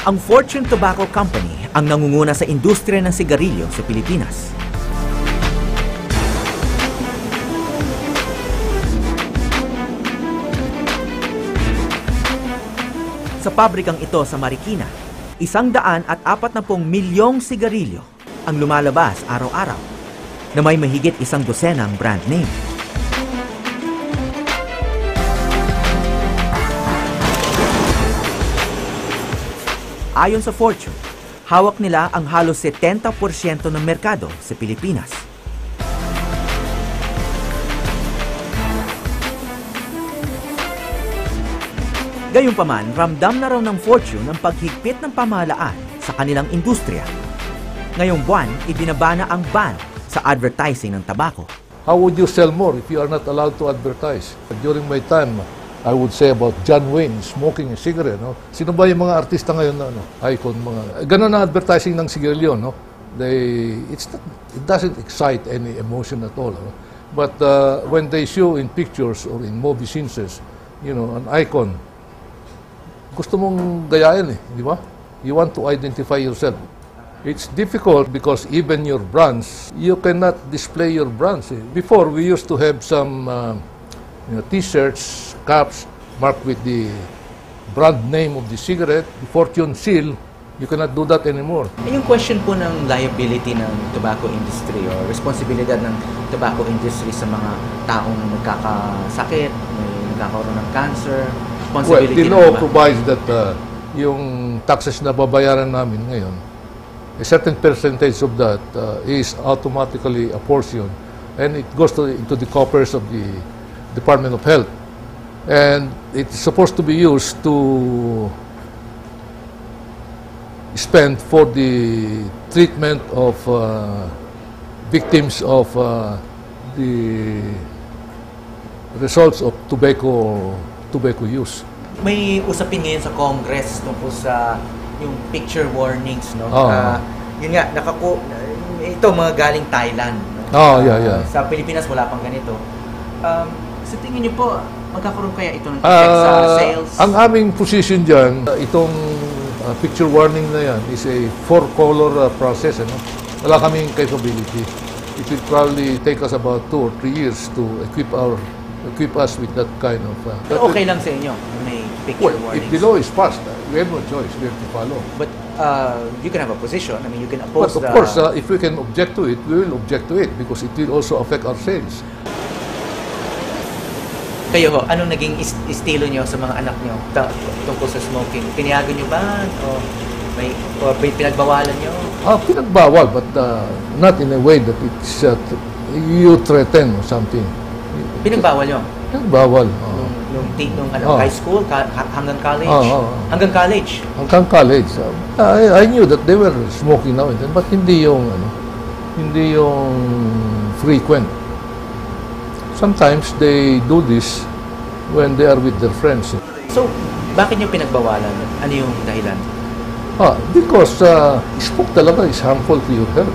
Ang Fortune Tobacco Company ang nangunguna sa industriya ng sigarilyo sa Pilipinas. Sa pabrikang ito sa Marikina, 140 milyong sigarilyo ang lumalabas araw-araw na may mahigit 100 brand name. Ayon sa Fortune, hawak nila ang halos 70% ng merkado sa Pilipinas. Gayunpaman, ramdam na raw ng Fortune ang paghigpit ng pamahalaan sa kanilang industriya. Ngayong buwan, ibinabana ang ban sa advertising ng tabako. How would you sell more if you are not allowed to advertise? During my time, I would say about John Wayne smoking a cigarette. No? Sino ba yung mga artista ngayon na icon? Ganun ang advertising ng sigarilyo. No? It doesn't excite any emotion at all. No? But when they show in pictures or in movie scenes, an icon, gusto mong gayahin di ba? You want to identify yourself. It's difficult because even your brands, you cannot display your brands. Before, we used to have some T-shirts, caps marked with the brand name of the cigarette, the Fortune seal. You cannot do that anymore. Yung question po ng liability ng tobacco industry o responsibilidad ng tobacco industry sa mga taong nagkakasakit, nagkakaroon ng cancer, well, the law provides that yung taxes na babayaran namin ngayon, a certain percentage of that is automatically apportioned and it goes into the coffers of the Department of Health. And it's supposed to be used to spend for the treatment of victims of the results of tobacco use. May usapin ngayon sa Congress tungkol sa yung picture warnings, no? Yun nga, ito mga galing Thailand. No? Yeah. Sa Pilipinas wala pang ganito. Sa tingin niyo po, magkakaroon kaya ito ng effect sa sales? Ang aming position dyan, itong picture warning na yan is a 4-color process. Wala kaming capability. It will probably take us about 2 or 3 years to equip us with that kind of... Pero okay lang sa inyo, may picture warnings? If the law is passed, we have no choice. We have to follow. But you can have a position. I mean, you can oppose But of course, if we can object to it, we will object to it because it will also affect our sales. Kayo ho, anong naging estilo nyo sa mga anak nyo tungkol sa smoking? Pinayagan nyo ba? O may pinagbawalan nyo? Pinagbawal, but not in a way that it's you threaten or something. Pinagbawal nyo? Pinagbawal. Nung high school, hanggang college? Hanggang college? Hanggang college. I knew that they were smoking now and then, but hindi yung frequent. Sometimes they do this when they are with their friends. So, bakit nyo pinagbawalan? Ano yung dahilan? Because smoke talaga is harmful to your health.